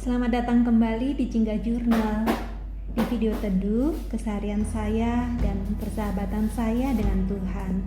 Selamat datang kembali di Jingga Jurnal. Di video teduh, keseharian saya dan persahabatan saya dengan Tuhan.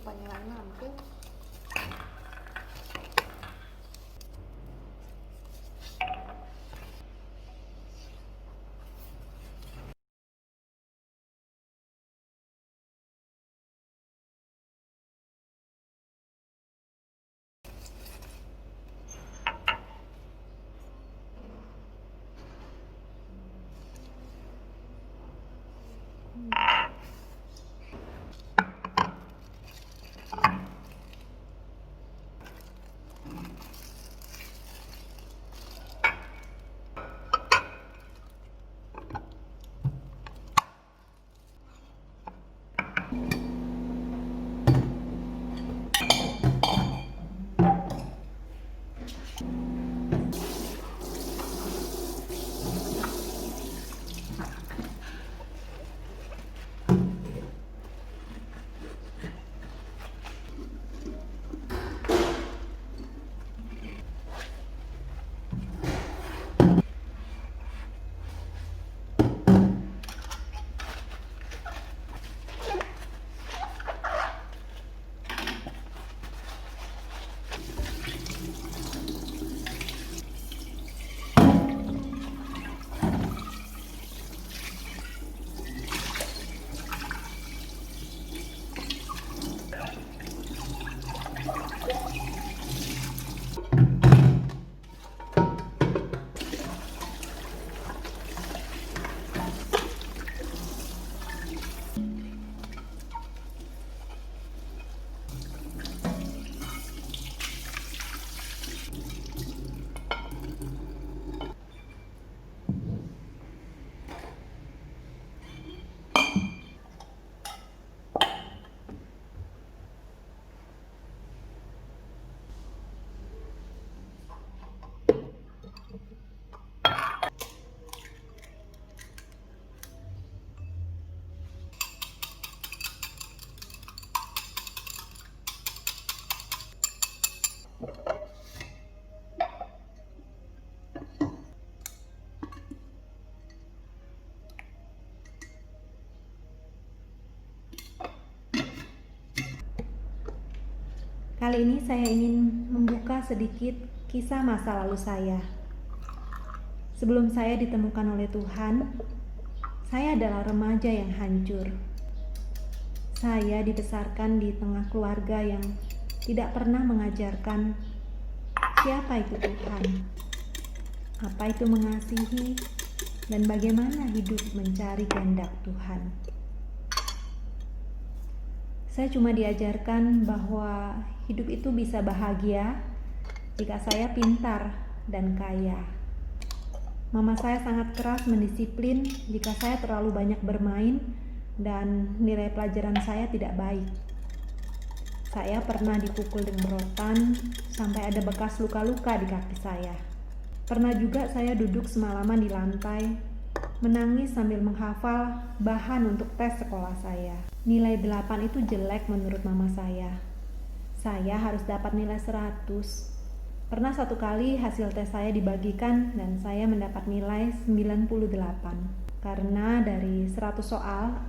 lupa nyalain lampu. Kali ini saya ingin membuka sedikit kisah masa lalu saya. Sebelum saya ditemukan oleh Tuhan, saya adalah remaja yang hancur. Saya dibesarkan di tengah keluarga yang tidak pernah mengajarkan siapa itu Tuhan, apa itu mengasihi, dan bagaimana hidup mencari kehendak Tuhan. Saya cuma diajarkan bahwa hidup itu bisa bahagia jika saya pintar dan kaya. Mama saya sangat keras mendisiplin jika saya terlalu banyak bermain dan nilai pelajaran saya tidak baik. Saya pernah dipukul dengan rotan sampai ada bekas luka-luka di kaki saya. Pernah juga saya duduk semalaman di lantai, menangis sambil menghafal bahan untuk tes sekolah saya. Nilai 8 itu jelek menurut mama saya. Saya harus dapat nilai 100. Pernah satu kali hasil tes saya dibagikan dan saya mendapat nilai 98. Karena dari 100 soal,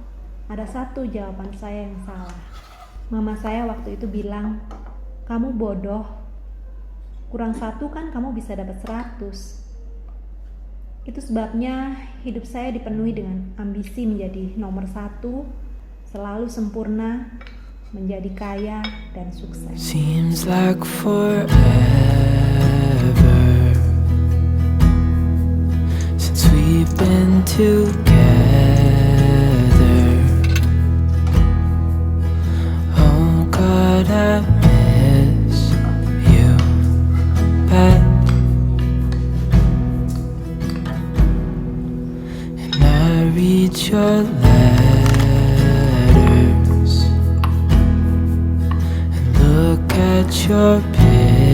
ada satu jawaban saya yang salah. Mama saya waktu itu bilang, "Kamu bodoh. Kurang 1 kan kamu bisa dapat 100. Itu sebabnya hidup saya dipenuhi dengan ambisi menjadi nomor 1, selalu sempurna, menjadi kaya dan sukses. Seems like forever since we've been together. Oh God, I miss you bad, and I read your letters and look at your pictures.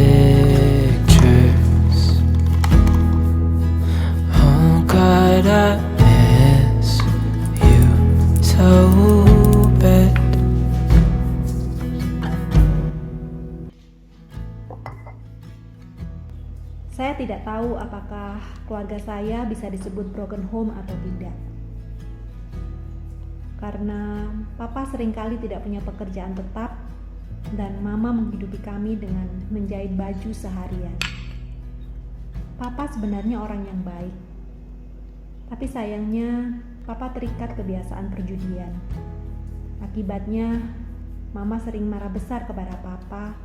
Oh God, I miss you so bad. Saya tidak tahu apakah keluarga saya bisa disebut broken home atau tidak. Karena papa seringkali tidak punya pekerjaan tetap dan mama menghidupi kami dengan menjahit baju seharian. Papa sebenarnya orang yang baik, tapi sayangnya papa terikat kebiasaan perjudian. Akibatnya, mama sering marah besar kepada papa.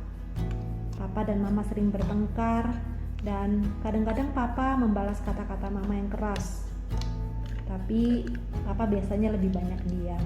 Papa dan mama sering bertengkar, dan kadang-kadang papa membalas kata-kata mama yang keras. Tapi papa biasanya lebih banyak diam.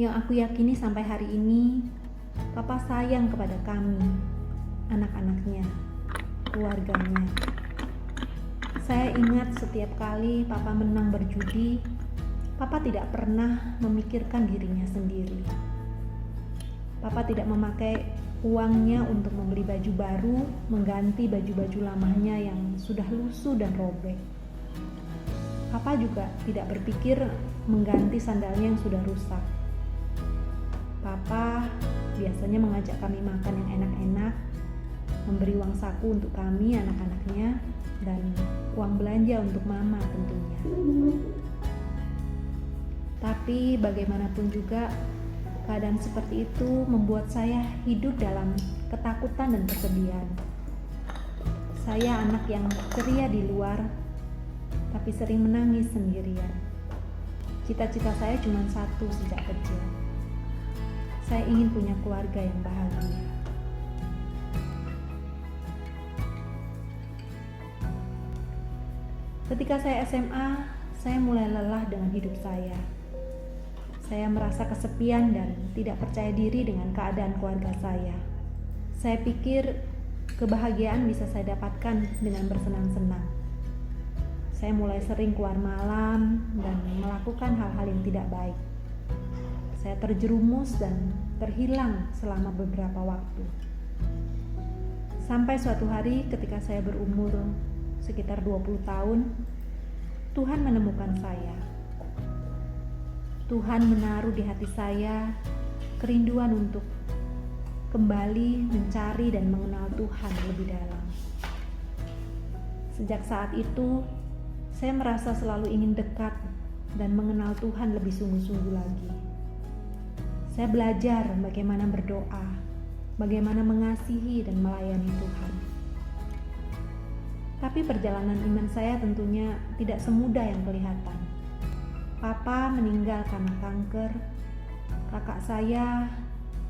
Yang aku yakini sampai hari ini, papa sayang kepada kami, anak-anaknya, keluarganya. Saya ingat setiap kali papa menang berjudi, papa tidak pernah memikirkan dirinya sendiri. Papa tidak memakai uangnya untuk membeli baju baru, mengganti baju-baju lamanya yang sudah lusuh dan robek. Papa juga tidak berpikir mengganti sandalnya yang sudah rusak. Papa biasanya mengajak kami makan yang enak-enak, memberi uang saku untuk kami anak-anaknya, dan uang belanja untuk mama tentunya. Tapi bagaimanapun juga, keadaan seperti itu membuat saya hidup dalam ketakutan dan kesedihan. Saya anak yang ceria di luar, tapi sering menangis sendirian. Cita-cita saya cuma satu sejak kecil. Saya ingin punya keluarga yang bahagia. Ketika saya SMA, saya mulai lelah dengan hidup saya. Saya merasa kesepian dan tidak percaya diri dengan keadaan keluarga saya. Saya pikir kebahagiaan bisa saya dapatkan dengan bersenang-senang. Saya mulai sering keluar malam dan melakukan hal-hal yang tidak baik. Saya terjerumus dan terhilang selama beberapa waktu. Sampai suatu hari ketika saya berumur sekitar 20 tahun, Tuhan menemukan saya. Tuhan menaruh di hati saya kerinduan untuk kembali mencari dan mengenal Tuhan lebih dalam. Sejak saat itu, saya merasa selalu ingin dekat dan mengenal Tuhan lebih sungguh-sungguh lagi. Saya belajar bagaimana berdoa, bagaimana mengasihi dan melayani Tuhan. Tapi perjalanan iman saya tentunya tidak semudah yang kelihatan. Papa meninggal karena kanker. Kakak saya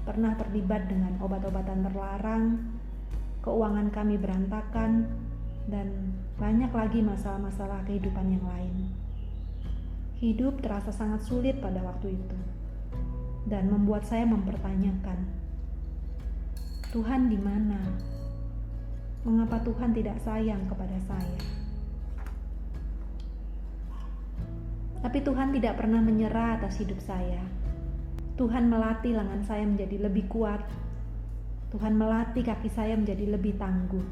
pernah terlibat dengan obat-obatan terlarang. Keuangan kami berantakan dan banyak lagi masalah-masalah kehidupan yang lain. Hidup terasa sangat sulit pada waktu itu dan membuat saya mempertanyakan, Tuhan di mana? Mengapa Tuhan tidak sayang kepada saya? Tapi Tuhan tidak pernah menyerah atas hidup saya. Tuhan melatih lengan saya menjadi lebih kuat. Tuhan melatih kaki saya menjadi lebih tangguh.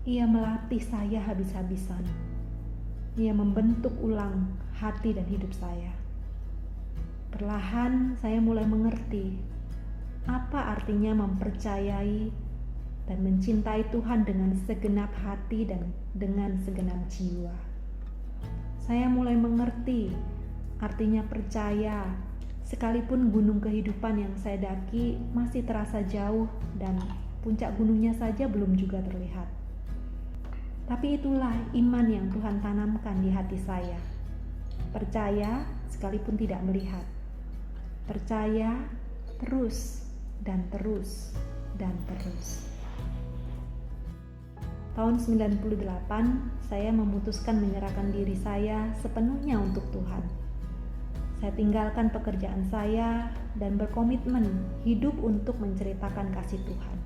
Ia melatih saya habis-habisan. Ia membentuk ulang hati dan hidup saya. Perlahan saya mulai mengerti apa artinya mempercayai dan mencintai Tuhan dengan segenap hati dan dengan segenap jiwa. Saya mulai mengerti artinya percaya, sekalipun gunung kehidupan yang saya daki masih terasa jauh dan puncak gunungnya saja belum juga terlihat. Tapi itulah iman yang Tuhan tanamkan di hati saya. Percaya sekalipun tidak melihat. Percaya terus dan terus dan terus. Tahun 98, saya memutuskan menyerahkan diri saya sepenuhnya untuk Tuhan. Saya tinggalkan pekerjaan saya dan berkomitmen hidup untuk menceritakan kasih Tuhan.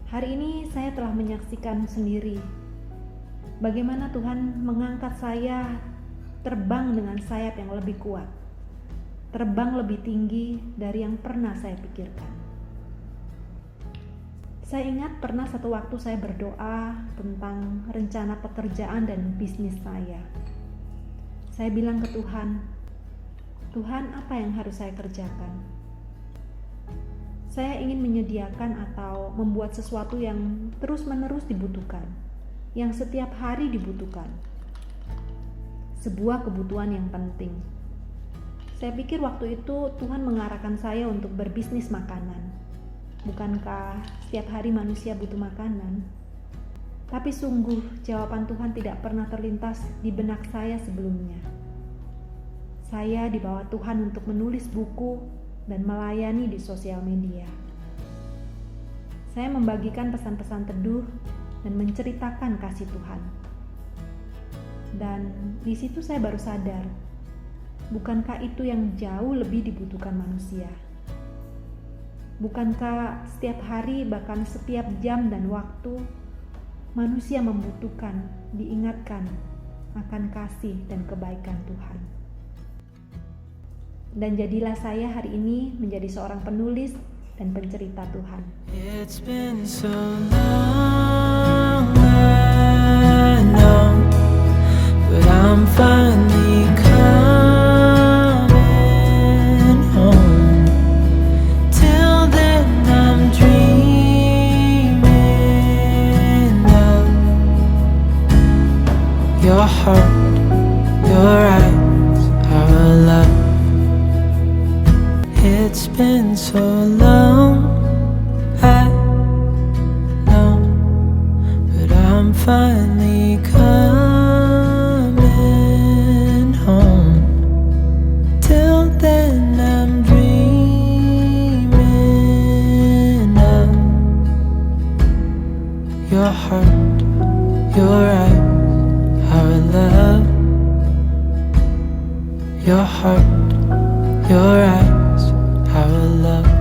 Hari ini saya telah menyaksikan sendiri bagaimana Tuhan mengangkat saya terbang dengan sayap yang lebih kuat, terbang lebih tinggi dari yang pernah saya pikirkan. Saya ingat pernah satu waktu saya berdoa tentang rencana pekerjaan dan bisnis saya. Saya bilang ke Tuhan, Tuhan, apa yang harus saya kerjakan? Saya ingin menyediakan atau membuat sesuatu yang terus-menerus dibutuhkan, yang setiap hari dibutuhkan. Sebuah kebutuhan yang penting. Saya pikir waktu itu Tuhan mengarahkan saya untuk berbisnis makanan. Bukankah setiap hari manusia butuh makanan? Tapi sungguh jawaban Tuhan tidak pernah terlintas di benak saya sebelumnya. Saya dibawa Tuhan untuk menulis buku dan melayani di sosial media. Saya membagikan pesan-pesan teduh dan menceritakan kasih Tuhan. Dan di situ saya baru sadar, bukankah itu yang jauh lebih dibutuhkan manusia? Bukankah setiap hari, bahkan setiap jam dan waktu, manusia membutuhkan diingatkan akan kasih dan kebaikan Tuhan? Dan jadilah saya hari ini menjadi seorang penulis dan pencerita Tuhan. It's been so long, I know, but I'm finally coming home. Till then I'm dreaming of your heart, your eyes, our love. It's been so long, I know, but I'm finally coming home. Till then I'm dreaming of your heart, your eyes, our love. Your heart, your eyes, our love.